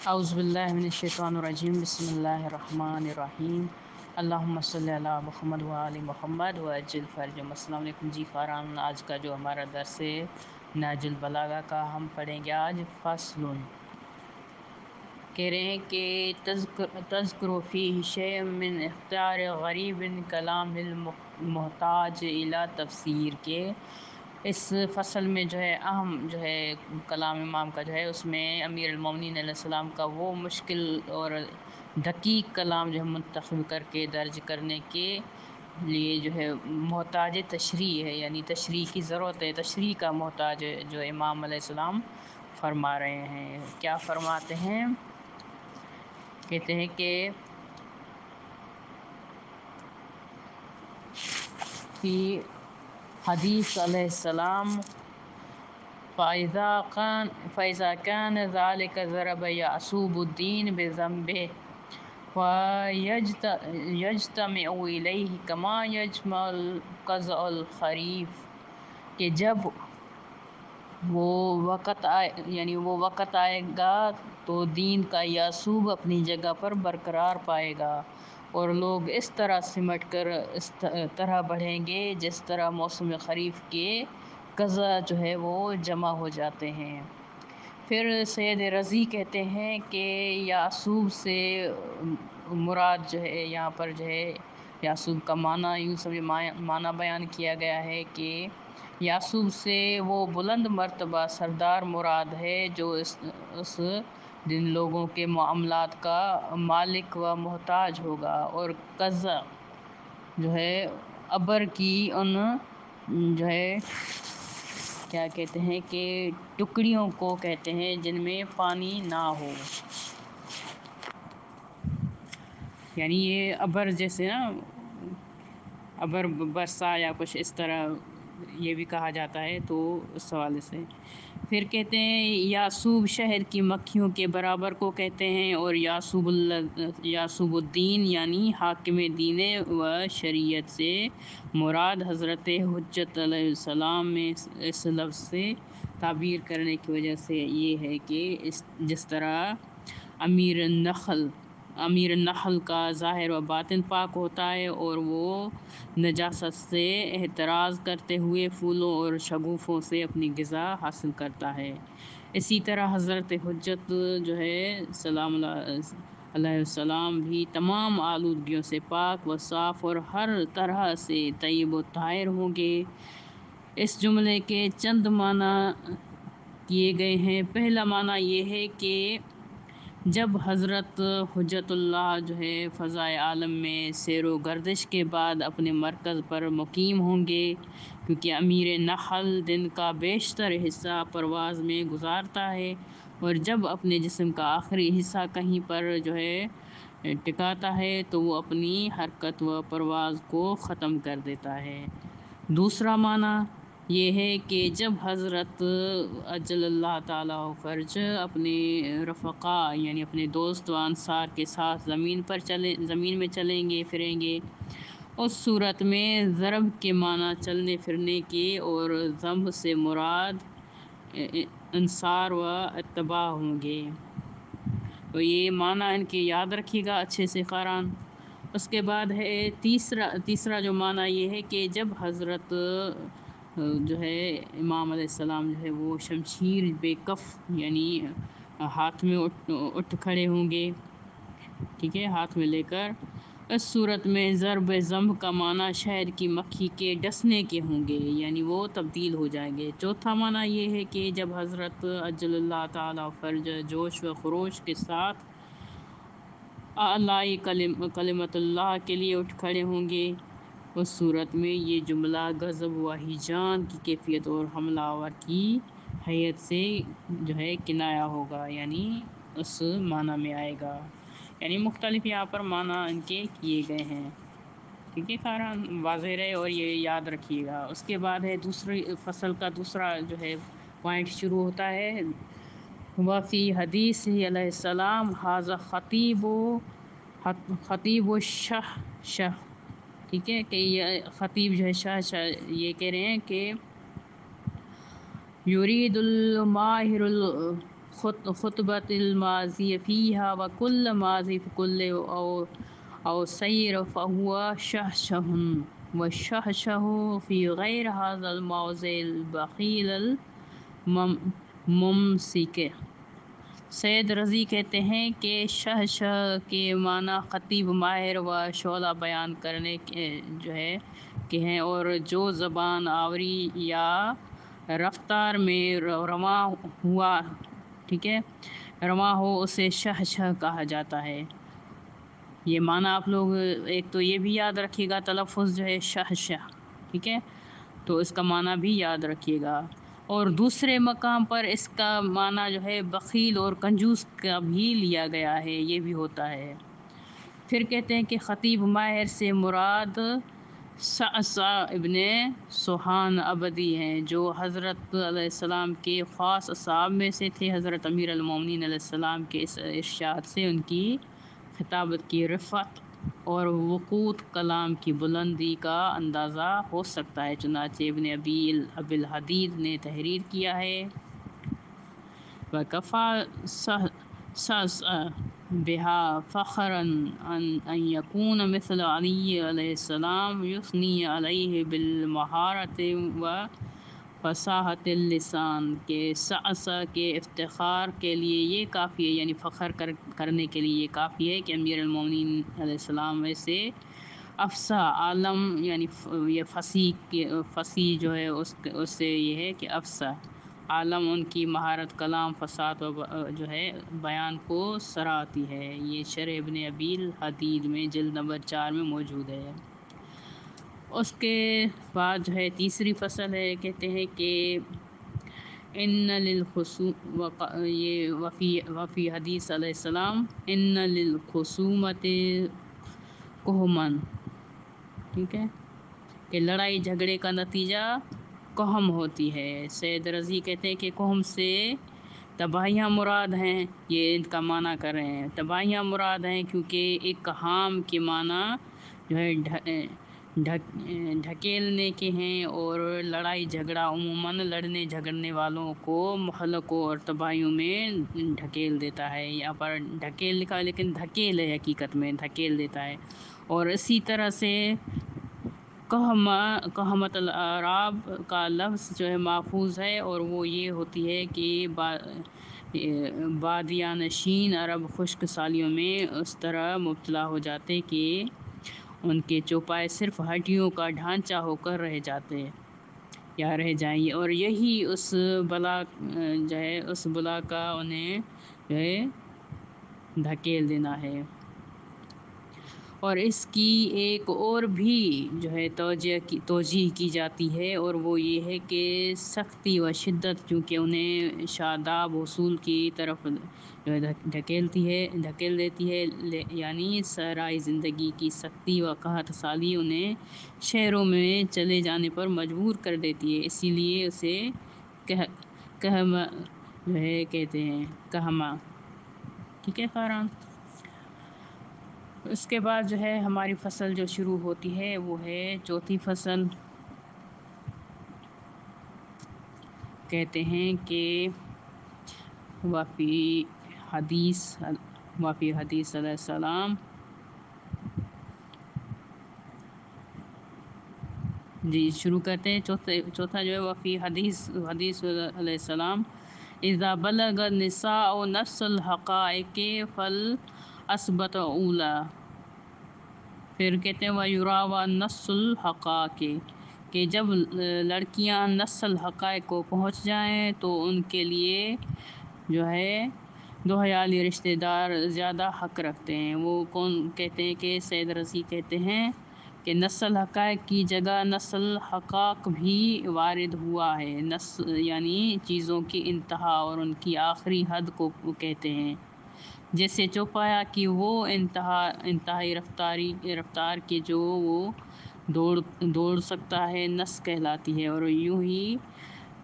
اعوذ باللہ من الشیطان الرجیم بسم اللہ الرحمن الرحیم اللہم صلی علی محمد وآل محمد وعجل فرجہم۔ السلام علیکم جی فاران، آج کا جو ہمارا درس ہے نہج البلاغہ کا، ہم پڑھیں گے آج فصل۔ کہہ رہے ہیں کہ تذکر فیہ شیء من اختیار غریب کلام المحتاج الی تفسیر کے اس فصل میں جو ہے اہم جو ہے کلام امام کا جو ہے اس میں امیر المومنین علیہ السلام کا وہ مشکل اور دقیق کلام جو ہے منتخب کر کے درج کرنے کے لیے جو ہے محتاج تشریح ہے، یعنی تشریح کی ضرورت ہے، تشریح کا محتاج جو امام علیہ السلام فرما رہے ہیں۔ کیا فرماتے ہیں؟ کہتے ہیں کہ فی حدیث علیہ السلام فَإِذَا كَانَ ذَلِكَ ضَرَبَ يَعْصُوبُ الدِّينَ بِذَنبِهِ فَيَجْتَمِعُ إِلَيْهِ كَمَا يَجْمَعُ الْقَزْعُ الْخَرِيفَ، کہ جب وہ وقت آئے گا تو دین کا یعصوب اپنی جگہ پر برقرار پائے گا اور لوگ اس طرح سمٹ کر اس طرح بڑھیں گے جس طرح موسم خریف کے قزع جو ہے وہ جمع ہو جاتے ہیں۔ پھر سید رضی کہتے ہیں کہ یعصوب سے مراد جو ہے یہاں پر جو ہے یعصوب کا معنی یوں سمجھ معنی بیان کیا گیا ہے کہ یعصوب سے وہ بلند مرتبہ سردار مراد ہے جو اس دن لوگوں کے معاملات کا مالک و محتاج ہوگا، اور قزع جو ہے ابر کی ان جو ہے کیا کہتے ہیں کہ ٹکڑیوں کو کہتے ہیں جن میں پانی نہ ہو، یعنی یہ ابر جیسے نا ابر برسا یا کچھ اس طرح یہ بھی کہا جاتا ہے، تو اس حوالے سے پھر کہتے ہیں یعصوب شہر کی مکھیوں کے برابر کو کہتے ہیں، اور یعصوب الدین یعنی حاکم دین و شریعت سے مراد حضرت حجت علیہ السلام میں اس لفظ سے تعبیر کرنے کی وجہ سے یہ ہے کہ جس طرح امیر النخل کا ظاہر و باطن پاک ہوتا ہے اور وہ نجاست سے احتراز کرتے ہوئے پھولوں اور شگوفوں سے اپنی غذا حاصل کرتا ہے، اسی طرح حضرت حجت جو ہے سلام علیہ السلام بھی تمام آلودگیوں سے پاک و صاف اور ہر طرح سے طیب و طاہر ہوں گے۔ اس جملے کے چند معنی کیے گئے ہیں۔ پہلا معنی یہ ہے کہ جب حضرت حجت اللہ جو ہے فضائے عالم میں سیر و گردش کے بعد اپنے مرکز پر مقیم ہوں گے، کیونکہ امیر نخل دن کا بیشتر حصہ پرواز میں گزارتا ہے اور جب اپنے جسم کا آخری حصہ کہیں پر جو ہے ٹکاتا ہے تو وہ اپنی حرکت و پرواز کو ختم کر دیتا ہے۔ دوسرا معنی یہ ہے کہ جب حضرت اجل اللہ تعالیٰ فرج اپنے رفقا یعنی اپنے دوست و انصار کے ساتھ زمین میں چلیں گے پھریں گے، اس صورت میں ضرب کے معنی چلنے پھرنے کے اور ضم سے مراد انصار و اتباع ہوں گے، تو یہ معنی ان کے یاد رکھیے گا اچھے سے قارئین۔ اس کے بعد ہے تیسرا جو معنی یہ ہے کہ جب حضرت جو ہے امام علیہ السلام جو ہے وہ شمشیر بے کف یعنی ہاتھ میں اٹھ کھڑے ہوں گے، ٹھیک ہے، ہاتھ میں لے کر، اس صورت میں ضرب ضم کا معنی شہر کی مکھی کے ڈسنے کے ہوں گے، یعنی وہ تبدیل ہو جائیں گے۔ چوتھا معنی یہ ہے کہ جب حضرت اجل اللہ تعالیٰ فرج جوش و خروش کے ساتھ اعلائی کلمت اللہ کے لیے اٹھ کھڑے ہوں گے، اس صورت میں یہ جملہ غضب و ہیجان کی کیفیت اور حملہ آور کی حیت سے جو ہے کنایا ہوگا، یعنی اس معنی میں آئے گا، یعنی مختلف یہاں پر معنی ان کے کیے گئے ہیں، ٹھیک ہے قارئین، واضح رہے اور یہ یاد رکھیے گا۔ اس کے بعد ہے دوسری فصل کا دوسرا جو ہے پوائنٹ شروع ہوتا ہے وفی حدیث علیہ السلام ھذا خطیب و شہ، ٹھیک ہے، کہ یہ خطیب جو ہے شاہ یہ کہہ رہے ہیں کہ یرید الماہر خطبۃ الماضی فیہا وکل ماضی فکل او سیر فہو شہشہ والشہشہ فی غیر ھذا الموضع البخیل الممسک۔ سید رضی کہتے ہیں کہ شہشہ کے معنی خطیب ماہر و شعلہ بیان کرنے کے ہیں، اور جو زبان آوری یا رفتار میں رواں ہو اسے شہشہ کہا جاتا ہے۔ یہ معنی آپ لوگ ایک تو یہ بھی یاد رکھیے گا، تلفظ جو ہے شہشہ، ٹھیک ہے، تو اس کا معنی بھی یاد رکھیے گا۔ اور دوسرے مقام پر اس کا معنی جو ہے بخیل اور کنجوس کا بھی لیا گیا ہے، یہ بھی ہوتا ہے۔ پھر کہتے ہیں کہ خطیب ماہر سے مراد صعصع ابن سوہان عبدی ہیں، جو حضرت علیہ السلام کے خاص اصحاب میں سے تھے۔ حضرت امیر المومنین علیہ السلام کے اس ارشاد سے ان کی خطابت کی رفعت اور وقوت کلام کی بلندی کا اندازہ ہو سکتا ہے۔ چنانچہ ابن ابی الحدید نے تحریر کیا ہے، وَكَفَى صَعصَعَ بِهَا فَخْرًا أَن يَكُونَ مِثْلَ عَلِيِّ علیہ السلام یثنی علیہ بِالْمَہارَةِ وَفَصَاحَةِ اللسان، کہ صعصع کے افتخار کے لیے یہ کافی ہے، یعنی فخر کرنے کے لیے یہ کافی ہے کہ امیر المومنین علیہ السلام سے افصاح عالم، یعنی یہ فصیح جو ہے اس سے یہ ہے کہ افصاح عالم ان کی مہارت کلام فصاحت جو ہے بیان کو سراہتی ہے۔ یہ شرح ابن ابی الحدید میں جلد نمبر 4 میں موجود ہے۔ اس کے بعد جو ہے تیسری فصل ہے، کہتے ہیں کہ ان وفی حدیث علیہ السلام ان للخصومۃ کہمن، ٹھیک ہے، کہ لڑائی جھگڑے کا نتیجہ کہم ہوتی ہے۔ سید رضی کہتے ہیں کہ کہم سے تباہیاں مراد ہیں، یہ ان کا معنی کر رہے ہیں، تباہیاں مراد ہیں کیونکہ ایک کہام کے معنی جو ہے ڈھکیلنے کے ہیں، اور لڑائی جھگڑا عموماً لڑنے جھگڑنے والوں کو مہلکوں اور تباہیوں میں ڈھکیل دیتا ہے۔ یہاں پر ڈھکیل لکھا ہے لیکن دھکیل ہے، حقیقت میں دھکیل دیتا ہے۔ اور اسی طرح سے کہمت الاعراب کا لفظ جو ہے محفوظ ہے، اور وہ یہ ہوتی ہے کہ بادیہ نشین عرب خشک سالیوں میں اس طرح مبتلا ہو جاتے کہ ان کے چوپائے صرف ہڈیوں کا ڈھانچہ ہو کر رہ جاتے یا رہ جائیں، اور یہی اس بلا کا انہیں جو ہے دھکیل دینا ہے۔ اور اس کی ایک اور بھی جو ہے توجیہ کی جاتی ہے، اور وہ یہ ہے کہ سختی و شدت چونکہ انہیں شاداب حصول کی طرف جو ہے ڈھکیل دیتی ہے، یعنی صحرائی زندگی کی سختی و قحط سالی انہیں شہروں میں چلے جانے پر مجبور کر دیتی ہے، اسی لیے اسے کہمہ جو ہے کہتے ہیں، کہمہ، ٹھیک ہے خاران۔ اس کے بعد جو ہے ہماری فصل جو شروع ہوتی ہے وہ ہے چوتھی فصل، کہتے ہیں کہ وفی حدیث علیہ السلام، جی شروع کرتے ہیں۔ چوتھا جو ہے وفی حدیث علیہ السلام، اذا بلغ النساء نفس الحقائق فالاثبت اولا۔ پھر کہتے ہیں وَيُرَاوَى نَصُّ الْحَقَائِقِ، کہ جب لڑکیاں نص الحقائق کو پہنچ جائیں تو ان کے لیے جو ہے دو حیالی رشتہ دار زیادہ حق رکھتے ہیں۔ وہ کون کہتے ہیں کہ سید رضی کہتے ہیں کہ نص الحقائق کی جگہ نص الحقاق بھی وارد ہوا ہے۔ نص یعنی چیزوں کی انتہا اور ان کی آخری حد کو کہتے ہیں، جیسے چوپایا کی وہ انتہائی رفتار کے جو وہ دوڑ سکتا ہے نص کہلاتی ہے، اور یوں ہی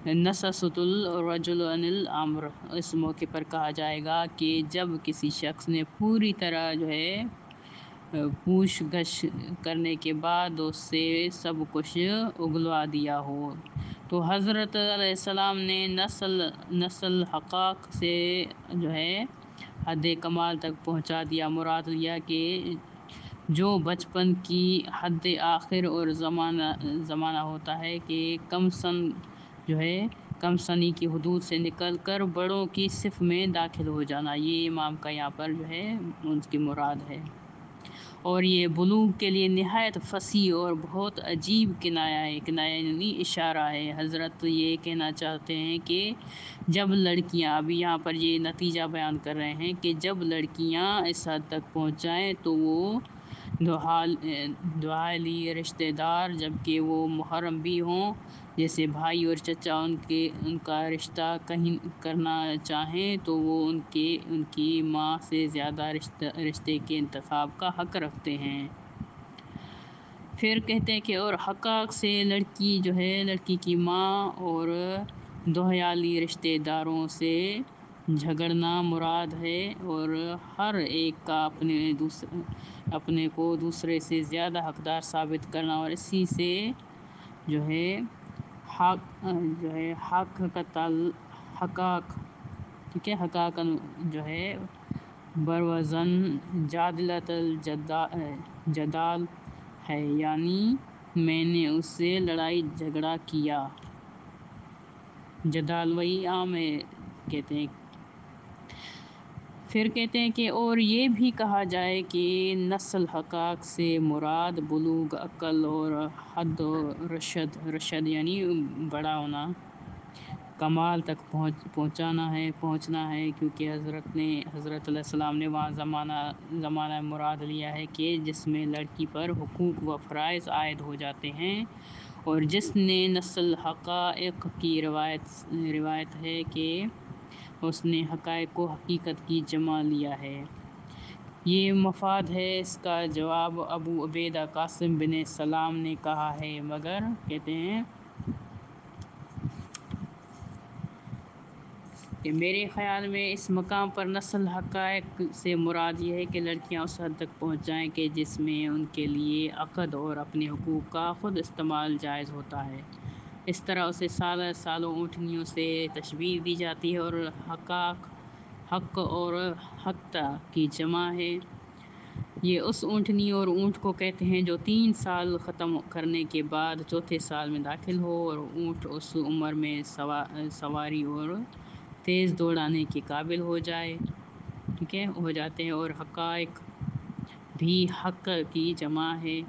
نصصت الرجل عن الامر، اس موقع پر کہا جائے گا کہ جب کسی شخص نے پوری طرح جو ہے پوچھ گچھ کرنے کے بعد اس سے سب کچھ اگلوا دیا ہو، تو حضرت علیہ السلام نے نسل حقاق سے جو ہے حد کمال تک پہنچا دیا۔ مراد لیا کہ جو بچپن کی حد آخر اور زمانہ ہوتا ہے کہ کم سنی کی حدود سے نکل کر بڑوں کی صف میں داخل ہو جانا، یہ امام کا یہاں پر جو ہے ان کی مراد ہے۔ اور یہ بلوغ کے لیے نہایت فصیح اور بہت عجیب کنایہ یعنی اشارہ ہے۔ حضرت یہ کہنا چاہتے ہیں کہ جب لڑکیاں، ابھی یہاں پر یہ نتیجہ بیان کر رہے ہیں کہ جب لڑکیاں اس حد تک پہنچ جائیں تو وہ دعائلی رشتہ دار، جبکہ وہ محرم بھی ہوں، جیسے بھائی اور چچا، ان کا رشتہ کہیں کرنا چاہیں تو وہ ان کی ماں سے زیادہ رشتے کے انتخاب کا حق رکھتے ہیں۔ پھر کہتے ہیں کہ اور حقاق سے لڑکی کی ماں اور دعائلی رشتہ داروں سے جھگڑنا مراد ہے، اور ہر ایک کا اپنے کو دوسرے سے زیادہ حقدار ثابت کرنا، اور اسی سے جو ہے حقاق جو ہے بروزن جادلت الجدال ہے، یعنی میں نے اس سے لڑائی جھگڑا کیا۔ جدال وہی عام ہے کہتے ہیں۔ پھر کہتے ہیں کہ اور یہ بھی کہا جائے کہ نسل حقاق سے مراد بلوغ عقل اور حد رشد یعنی بڑا ہونا، کمال تک پہنچنا ہے، کیونکہ حضرت علیہ السلام نے وہاں زمانہ مراد لیا ہے کہ جس میں لڑکی پر حقوق و فرائض عائد ہو جاتے ہیں، اور جس نے نسل حقائق کی روایت ہے کہ اس نے حقائق و حقیقت کی جمع لیا ہے۔ یہ مفاد ہے۔ اس کا جواب ابو عبیدہ قاسم بن سلام نے کہا ہے، مگر کہتے ہیں کہ میرے خیال میں اس مقام پر نسل حقائق سے مراد یہ ہے کہ لڑکیاں اس حد تک پہنچ جائیں کہ جس میں ان کے لیے عقد اور اپنے حقوق کا خود استعمال جائز ہوتا ہے۔ اس طرح اسے سالوں اونٹنیوں سے تشبیہ دی جاتی ہے، اور حق اور حقہ کی جمع ہے۔ یہ اس اونٹنی اور اونٹ کو کہتے ہیں جو 3 سال ختم کرنے کے بعد چوتھے سال میں داخل ہو، اور اونٹ اس عمر میں سواری اور تیز دوڑانے کے قابل ہو جاتے ہیں، اور حقائق بھی حق کی جمع ہے۔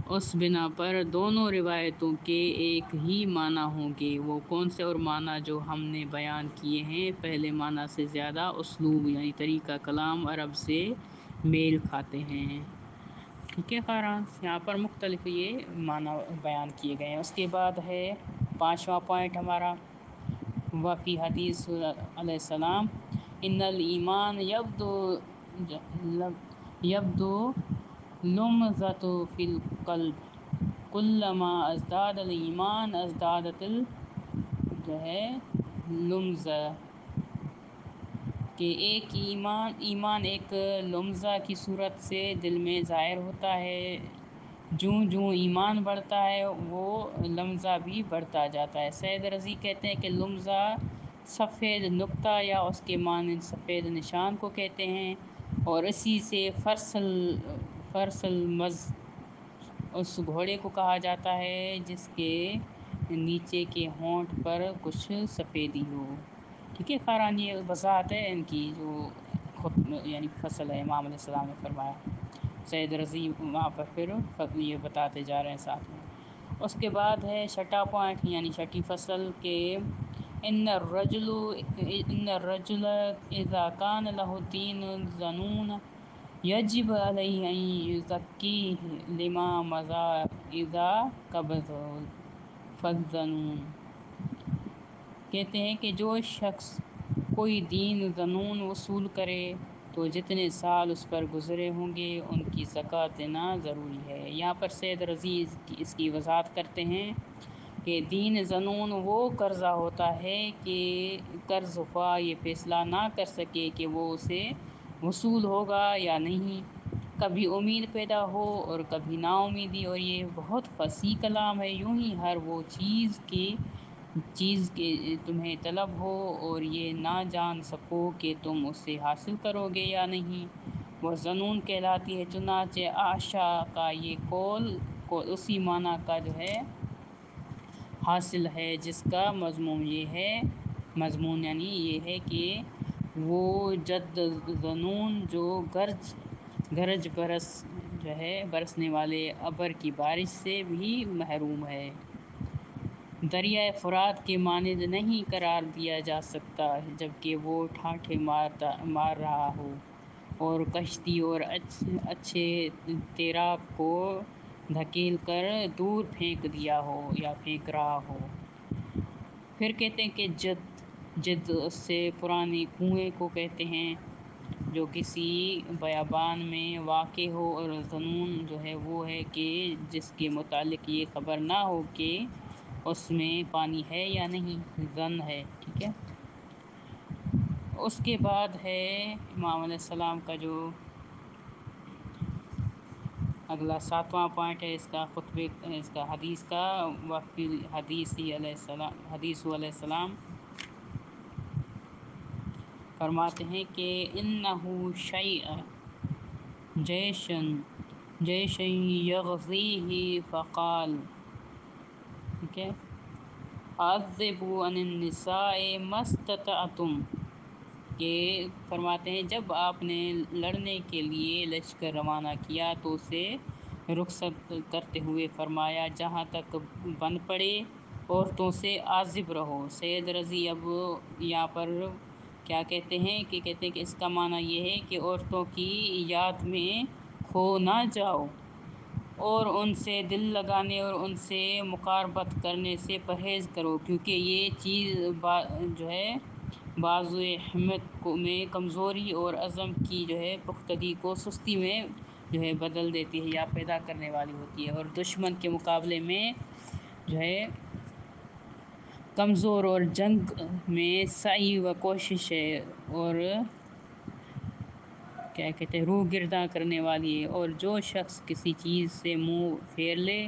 اس بنا پر دونوں روایتوں کے ایک ہی معنی ہوں گے۔ وہ کون سے اور معنی جو ہم نے بیان کیے ہیں، پہلے معنی سے زیادہ اسلوب یعنی طریقہ کلام عرب سے میل کھاتے ہیں۔ ٹھیک ہے قارئین، یہاں پر مختلف یہ معنی بیان کیے گئے ہیں۔ اس کے بعد ہے 5واں پوائنٹ ہمارا، وفی حدیث علیہ السلام ان الایمان یبدو لمزۃ فی القلب کلما ازداد الایمان ازدادت لمزہ، کہ ایمان ایک لمزہ کی صورت سے دل میں ظاہر ہوتا ہے، جوں ایمان بڑھتا ہے وہ لمزہ بھی بڑھتا جاتا ہے۔ سید رضی کہتے ہیں کہ لمزہ سفید نقطہ یا اس کے مانند سفید نشان کو کہتے ہیں، اور اسی سے فرس المز اس گھوڑے کو کہا جاتا ہے جس کے نیچے کے ہونٹ پر کچھ سفیدی ہو۔ ٹھیک ہے قارئین، یہ وضاحت ہے ان کی جو یعنی فصل ہے امام علیہ السلام نے فرمایا۔ سید رضی وہاں پر پھر یہ بتاتے جا رہے ہیں ساتھ میں۔ اس کے بعد ہے 6واں پوائنٹ یعنی 6ٹھی فصل کہ ان الرجل اذا کان له دین ظنون یجب علیہ ان یزکیہ لما مضی اذا قبض فالظنون، کہتے ہیں کہ جو شخص کوئی دین ظنون وصول کرے تو جتنے سال اس پر گزرے ہوں گے ان کی زکوٰۃ دینا ضروری ہے۔ یہاں پر سید رضی اس کی وضاحت کرتے ہیں کہ دین ظنون وہ قرضہ ہوتا ہے کہ قرض خواہ یہ فیصلہ نہ کر سکے کہ وہ اسے وصول ہوگا یا نہیں، کبھی امید پیدا ہو اور کبھی نا امیدی، اور یہ بہت فصیح کلام ہے۔ یوں ہی ہر وہ چیز کے تمہیں طلب ہو اور یہ نہ جان سکو کہ تم اسے حاصل کرو گے یا نہیں، وہ ظنون کہلاتی ہے۔ چنانچہ عائشہ کا یہ قول اسی معنی کا جو ہے حاصل ہے جس کا مضمون یعنی یہ ہے کہ وہ جد ظنون جو گرج برسنے والے ابر کی بارش سے بھی محروم ہے، دریائے فرات کے مانند نہیں قرار دیا جا سکتا جبکہ وہ ٹھاٹھے مار رہا ہو اور کشتی اور اچھے تیراک کو دھکیل کر دور پھینک رہا ہو۔ پھر کہتے ہیں کہ جد سے پرانے کنویں کو کہتے ہیں جو کسی بیابان میں واقع ہو، اور ظنون جو ہے وہ ہے کہ جس کے متعلق یہ خبر نہ ہو کہ اس میں پانی ہے یا نہیں، ظن ہے، ٹھیک ہے۔ اس کے بعد ہے امام علیہ السلام کا جو اگلا 7واں پوائنٹ ہے اس کا حدیث کا وفی حدیث علیہ السلام فرماتے ہیں کہ انہو جیشن یغزیہ فقال، ٹھیک ہے، عذبوا عن النساء ما استطعتم، کہ فرماتے ہیں جب آپ نے لڑنے کے لیے لشکر روانہ کیا تو اسے رخصت کرتے ہوئے فرمایا جہاں تک بن پڑے عورتوں سے عازب رہو۔ سید رضی اب یہاں پر کیا کہتے ہیں کہ اس کا معنی یہ ہے کہ عورتوں کی یاد میں کھو نہ جاؤ اور ان سے دل لگانے اور ان سے مقاربت کرنے سے پرہیز کرو، کیونکہ یہ چیز جو ہے بازو ہمت میں کمزوری اور عزم کی جو ہے پختگی کو سستی میں جو ہے بدل دیتی ہے یا پیدا کرنے والی ہوتی ہے، اور دشمن کے مقابلے میں جو ہے کمزور اور جنگ میں سعی و کوشش ہے اور کیا کہتے ہیں روح گرداں کرنے والی ہے، اور جو شخص کسی چیز سے منہ پھیر لے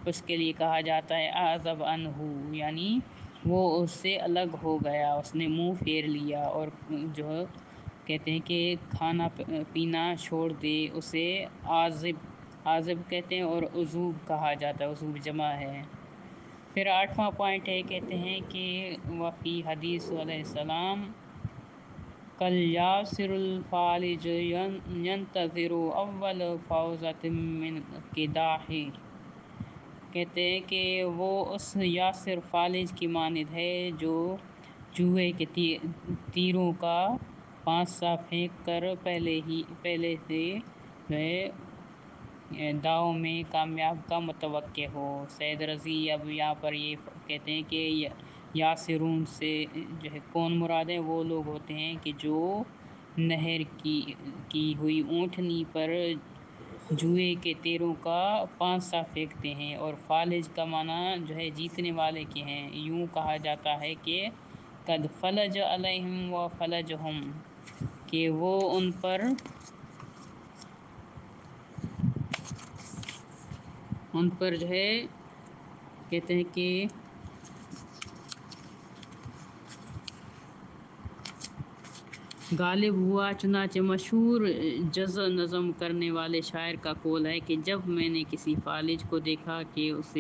اس کے لیے کہا جاتا ہے اعذب عنہ، یعنی وہ اس سے الگ ہو گیا، اس نے منہ پھیر لیا، اور جو کہتے ہیں کہ کھانا پینا چھوڑ دے اسے عازب کہتے ہیں، اور عزوب کہا جاتا ہے، عزوب جمع ہے۔ پھر 8واں پوائنٹ ہے کہتے ہیں کہ وفی حدیث علیہ السلام کل یاسر الفالج ینتظر اول فوزۃ من قداح، کہتے ہیں کہ وہ اس یاسر فالج کی مانند ہے جو چوہے کے تیروں کا پانسا پھینک کر پہلے سے جو ہے داؤ میں کامیاب کا متوقع ہو۔ سید رضی اب یہاں پر یہ کہتے ہیں کہ یاسرون سے جو ہے کون مراد ہے، وہ لوگ ہوتے ہیں کہ جو نہر کی ہوئی اونٹنی پر جوئے کے تیروں کا پانسا پھینکتے ہیں، اور فالج کا معنی جو ہے جیتنے والے کے ہیں۔ یوں کہا جاتا ہے کہ قد فلج علیہم و فلجہم، کہ وہ ان پر جو ہے کہتے ہیں کہ غالب ہوا۔ چنانچہ مشہور جز نظم کرنے والے شاعر کا قول ہے کہ جب میں نے کسی فالج کو دیکھا کہ اس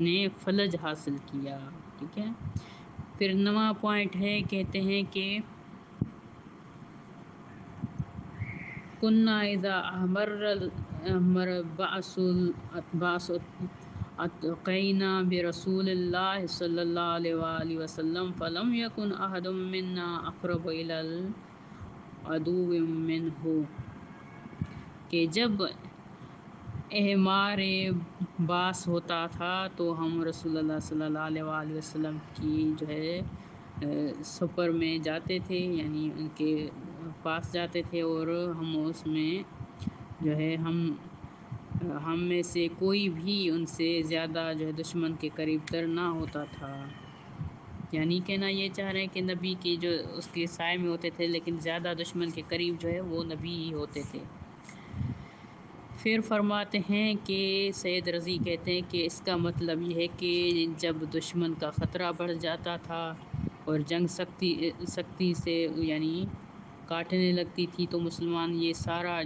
نے فلج حاصل کیا، ٹھیک ہے۔ پھر 9واں پوائنٹ ہے کہتے ہیں کہ کنا اذا احمر بعث اتقینا برسول اللہ صلی اللہ علیہ وآلہ وسلم فلم یکن احد منا اقرب الی العدو منہ، کہ جب احمار باس ہوتا تھا تو ہم رسول اللہ صلی اللہ علیہ وآلہ وسلم کی جو ہے سفر میں جاتے تھے، یعنی ان کے پاس جاتے تھے، اور ہم اس میں جو ہے ہم میں سے کوئی بھی ان سے زیادہ جو ہے دشمن کے قریب تر نہ ہوتا تھا، یعنی کہنا یہ چاہ رہے ہیں کہ نبی کی جو اس کے سائے میں ہوتے تھے لیکن زیادہ دشمن کے قریب جو ہے وہ نبی ہی ہوتے تھے۔ پھر فرماتے ہیں کہ سید رضی کہتے ہیں کہ اس کا مطلب یہ ہے کہ جب دشمن کا خطرہ بڑھ جاتا تھا اور جنگ سختی سے یعنی کاٹنے لگتی تھی تو مسلمان یہ سارا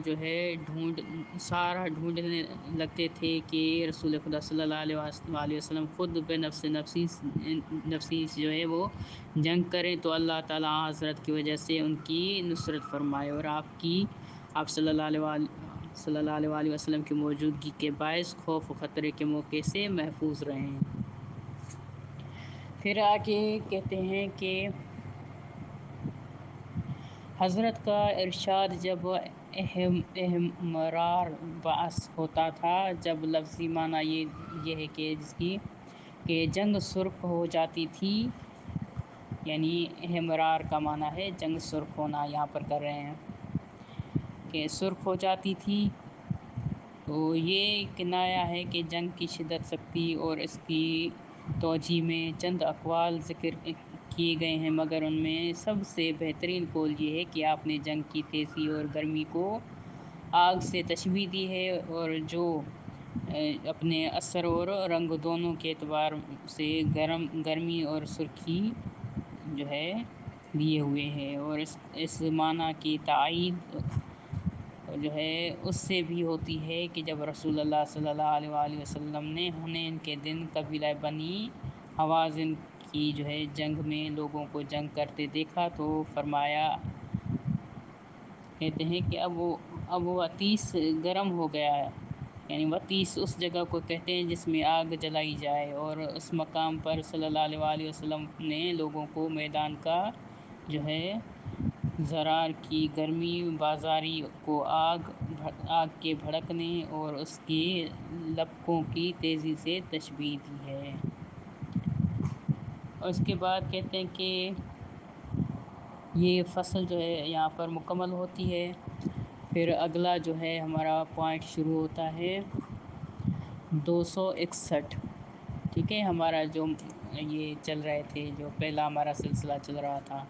ڈھونڈنے لگتے تھے کہ رسول خدا صلی اللہ علیہ وسلم خود بے نفسی جو ہے وہ جنگ کریں تو اللہ تعالیٰ حضرت کی وجہ سے ان کی نصرت فرمائے اور آپ صلی اللہ علیہ وسلم کی موجودگی کے باعث خوف و خطرے کے موقع سے محفوظ رہیں۔ پھر آگے کہتے ہیں کہ حضرت کا ارشاد جب احمرار باعث ہوتا تھا، جب لفظی معنی یہ ہے کہ جس کی کہ جنگ سرخ ہو جاتی تھی، یعنی احمرار کا معنی ہے جنگ سرخ ہونا، یہاں پر کر رہے ہیں کہ سرخ ہو جاتی تھی، تو یہ کنایا ہے کہ جنگ کی شدت سختی اور اس کی توجیہ میں چند اقوال ذکر کیے گئے ہیں، مگر ان میں سب سے بہترین قول یہ ہے کہ آپ نے جنگ کی تیزی اور گرمی کو آگ سے تشبیہ دی ہے، اور جو اپنے اثر اور رنگ دونوں کے اعتبار سے گرمی اور سرخی جو ہے لیے ہوئے ہیں، اور اس معنی کی تائید جو ہے اس سے بھی ہوتی ہے کہ جب رسول اللہ صلی اللہ علیہ وسلم نے حنین کے دن قبیلہ بنی حوازن کی جو ہے جنگ میں لوگوں کو جنگ کرتے دیکھا تو فرمایا، کہتے ہیں کہ اب وہ عطیس گرم ہو گیا ہے، یعنی وطیس اس جگہ کو کہتے ہیں جس میں آگ جلائی جائے، اور اس مقام پر صلی اللہ علیہ وسلم نے لوگوں کو میدان کا جو ہے ضرار کی گرمی بازاری کو آگ کے بھڑکنے اور اس کی لپکوں کی تیزی سے تشبیہ دی ہے۔ اور اس کے بعد کہتے ہیں کہ یہ فصل جو ہے یہاں پر مکمل ہوتی ہے۔ پھر اگلا جو ہے ہمارا پوائنٹ شروع ہوتا ہے 261، ٹھیک ہے، ہمارا جو یہ چل رہے تھے، جو پہلا ہمارا سلسلہ چل رہا تھا۔